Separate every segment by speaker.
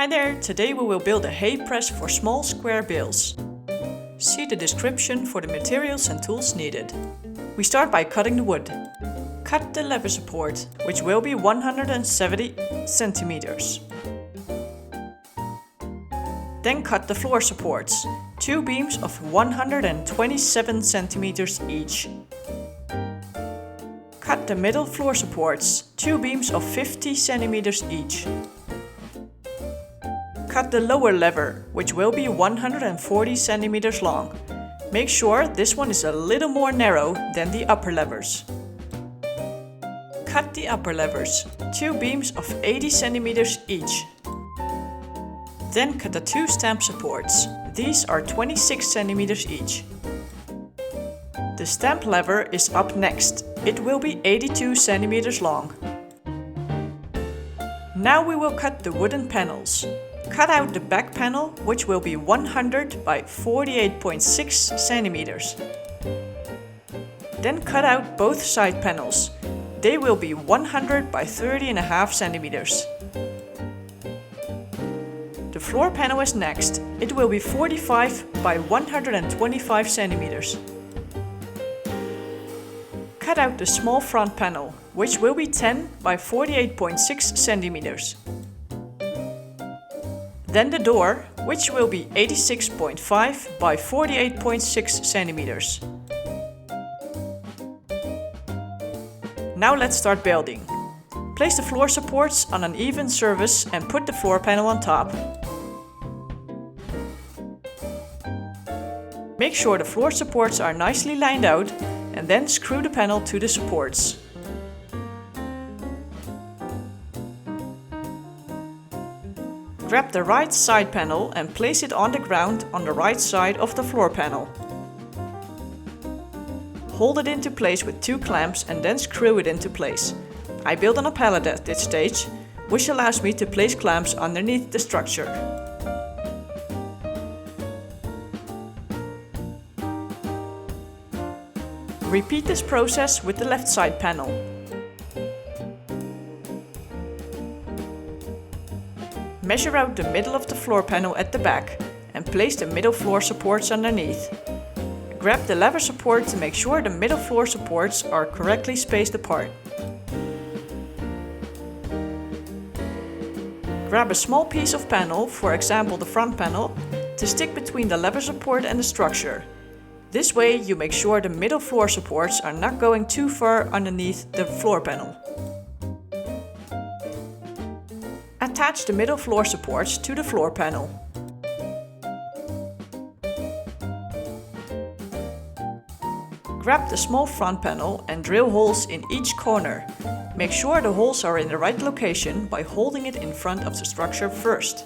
Speaker 1: Hi there, today we will build a hay press for small square bales. See the description for the materials and tools needed. We start by cutting the wood. Cut the lever support, which will be 170 centimeters. Then cut the floor supports, 2 beams of 127 centimeters each. Cut the middle floor supports, 2 beams of 50 centimeters each. Cut the lower lever, which will be 140 centimeters long. Make sure this one is a little more narrow than the upper levers. Cut the upper levers, 2 beams of 80 centimeters each. Then cut the 2 stamp supports. These are 26 centimeters each. The stamp lever is up next. It will be 82 centimeters long. Now we will cut the wooden panels. Cut out the back panel, which will be 100 by 48.6 centimeters. Then cut out both side panels. They will be 100 by 30.5 centimeters. The floor panel is next. It will be 45 by 125 centimeters. Cut out the small front panel, which will be 10 by 48.6 centimeters. Then the door, which will be 86.5 by 48.6 centimeters. Now let's start building. Place the floor supports on an even surface and put the floor panel on top. Make sure the floor supports are nicely lined out and then screw the panel to the supports. Grab the right side panel and place it on the ground on the right side of the floor panel. Hold it into place with 2 clamps and then screw it into place. I build on a pallet at this stage, which allows me to place clamps underneath the structure. Repeat this process with the left side panel. Measure out the middle of the floor panel at the back and place the middle floor supports underneath. Grab the lever support to make sure the middle floor supports are correctly spaced apart. Grab a small piece of panel, for example the front panel, to stick between the lever support and the structure. This way you make sure the middle floor supports are not going too far underneath the floor panel. Attach the middle floor supports to the floor panel. Grab the small front panel and drill holes in each corner. Make sure the holes are in the right location by holding it in front of the structure first.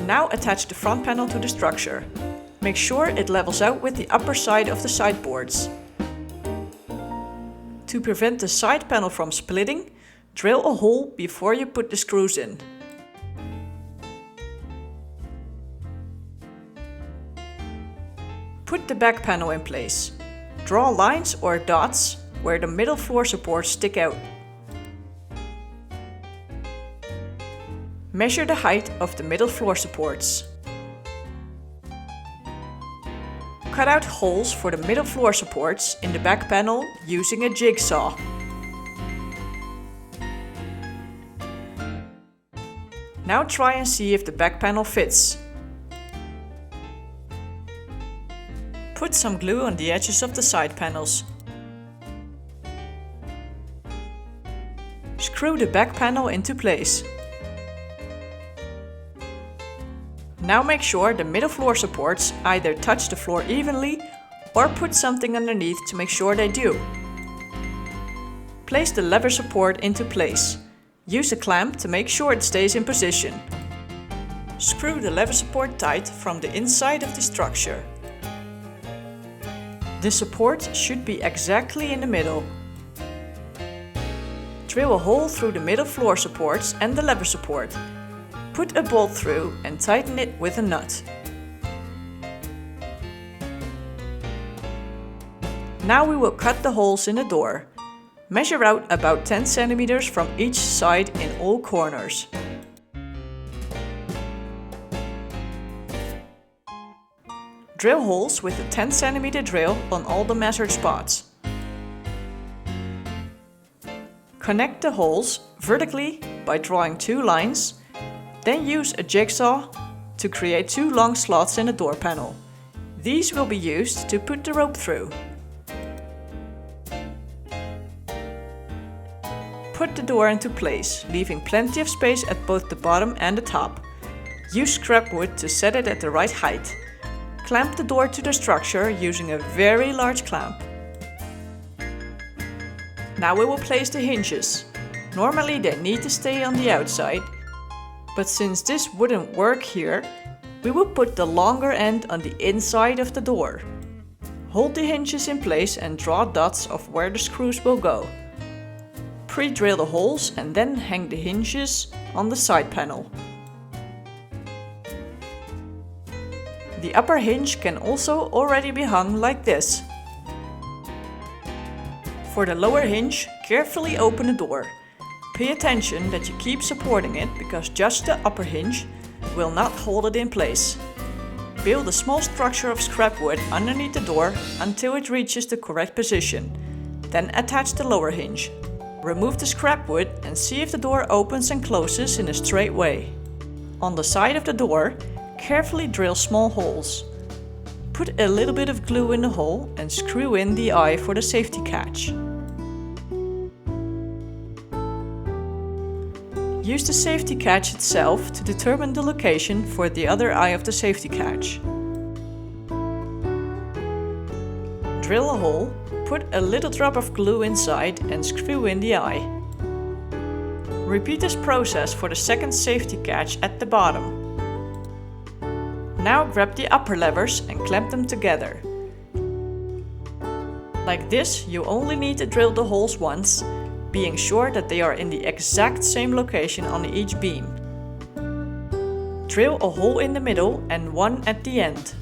Speaker 1: Now attach the front panel to the structure. Make sure it levels out with the upper side of the sideboards. To prevent the side panel from splitting, drill a hole before you put the screws in. Put the back panel in place. Draw lines or dots where the middle floor supports stick out. Measure the height of the middle floor supports. Cut out holes for the middle floor supports in the back panel using a jigsaw. Now try and see if the back panel fits. Put some glue on the edges of the side panels. Screw the back panel into place. Now make sure the middle floor supports either touch the floor evenly or put something underneath to make sure they do. Place the lever support into place. Use a clamp to make sure it stays in position. Screw the lever support tight from the inside of the structure. The support should be exactly in the middle. Drill a hole through the middle floor supports and the lever support. Put a bolt through and tighten it with a nut. Now we will cut the holes in the door. Measure out about 10 centimeters from each side in all corners. Drill holes with a 10 centimeter drill on all the measured spots. Connect the holes vertically by drawing 2 lines, then use a jigsaw to create 2 long slots in the door panel. These will be used to put the rope through. Put the door into place, leaving plenty of space at both the bottom and the top. Use scrap wood to set it at the right height. Clamp the door to the structure using a very large clamp. Now we will place the hinges. Normally they need to stay on the outside, but since this wouldn't work here, we will put the longer end on the inside of the door. Hold the hinges in place and draw dots of where the screws will go. Pre-drill the holes and then hang the hinges on the side panel. The upper hinge can also already be hung like this. For the lower hinge, carefully open the door. Pay attention that you keep supporting it because just the upper hinge will not hold it in place. Build a small structure of scrap wood underneath the door until it reaches the correct position. Then attach the lower hinge. Remove the scrap wood and see if the door opens and closes in a straight way. On the side of the door, carefully drill small holes. Put a little bit of glue in the hole and screw in the eye for the safety catch. Use the safety catch itself to determine the location for the other eye of the safety catch. Drill a hole, put a little drop of glue inside and screw in the eye. Repeat this process for the second safety catch at the bottom. Now grab the upper levers and clamp them together. Like this, you only need to drill the holes once, being sure that they are in the exact same location on each beam. Drill a hole in the middle and one at the end.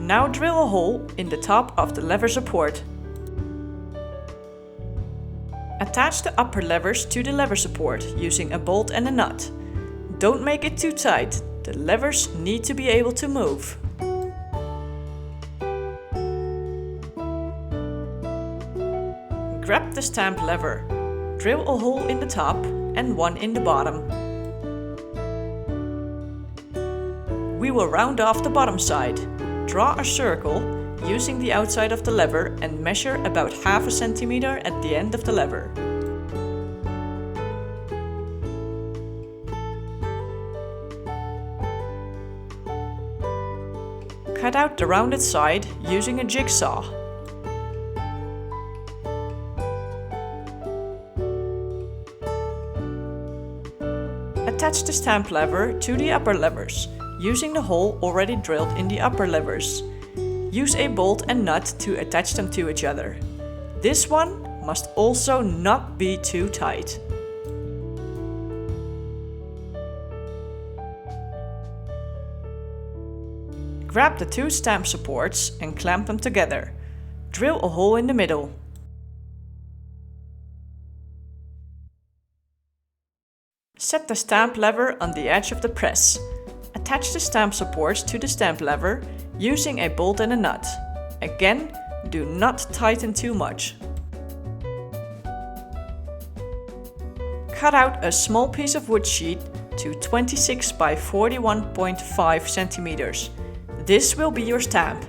Speaker 1: Now drill a hole in the top of the lever support. Attach the upper levers to the lever support using a bolt and a nut. Don't make it too tight, the levers need to be able to move. Grab the stamp lever. Drill a hole in the top and one in the bottom. We will round off the bottom side. Draw a circle using the outside of the lever and measure about half a centimeter at the end of the lever. Cut out the rounded side using a jigsaw. Attach the stamp lever to the upper levers, using the hole already drilled in the upper levers. Use a bolt and nut to attach them to each other. This one must also not be too tight. Grab the 2 stamp supports and clamp them together. Drill a hole in the middle. Set the stamp lever on the edge of the press. Attach the stamp supports to the stamp lever using a bolt and a nut. Again, do not tighten too much. Cut out a small piece of wood sheet to 26 by 41.5 centimeters. This will be your stamp.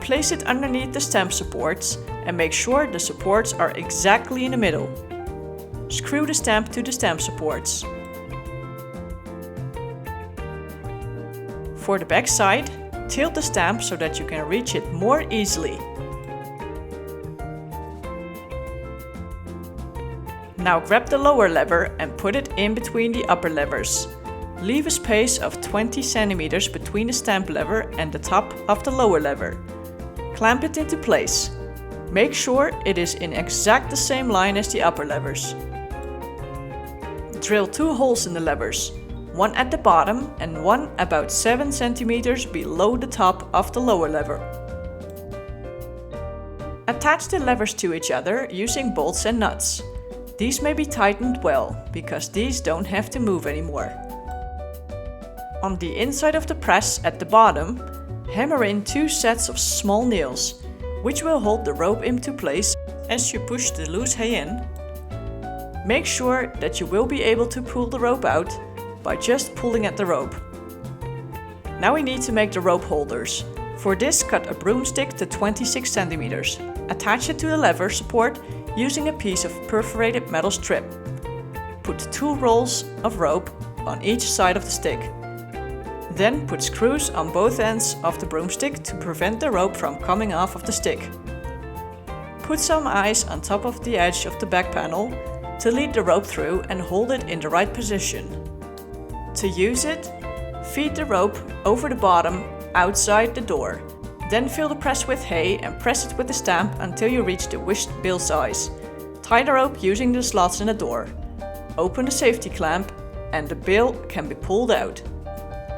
Speaker 1: Place it underneath the stamp supports and make sure the supports are exactly in the middle. Screw the stamp to the stamp supports. For the back side, tilt the stamp so that you can reach it more easily. Now grab the lower lever and put it in between the upper levers. Leave a space of 20 centimeters between the stamp lever and the top of the lower lever. Clamp it into place. Make sure it is in exact the same line as the upper levers. Drill 2 holes in the levers, one at the bottom and one about 7 centimeters below the top of the lower lever. Attach the levers to each other using bolts and nuts. These may be tightened well, because these don't have to move anymore. On the inside of the press at the bottom, hammer in 2 sets of small nails, which will hold the rope into place as you push the loose hay in. Make sure that you will be able to pull the rope out by just pulling at the rope. Now we need to make the rope holders. For this, cut a broomstick to 26 centimeters. Attach it to the lever support using a piece of perforated metal strip. Put 2 rolls of rope on each side of the stick. Then put screws on both ends of the broomstick to prevent the rope from coming off of the stick. Put some eyes on top of the edge of the back panel to lead the rope through and hold it in the right position. To use it, feed the rope over the bottom outside the door. Then fill the press with hay and press it with the stamp until you reach the wished bale size. Tie the rope using the slots in the door. Open the safety clamp and the bale can be pulled out.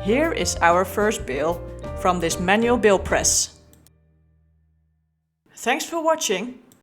Speaker 1: Here is our first bale from this manual bale press. Thanks for watching.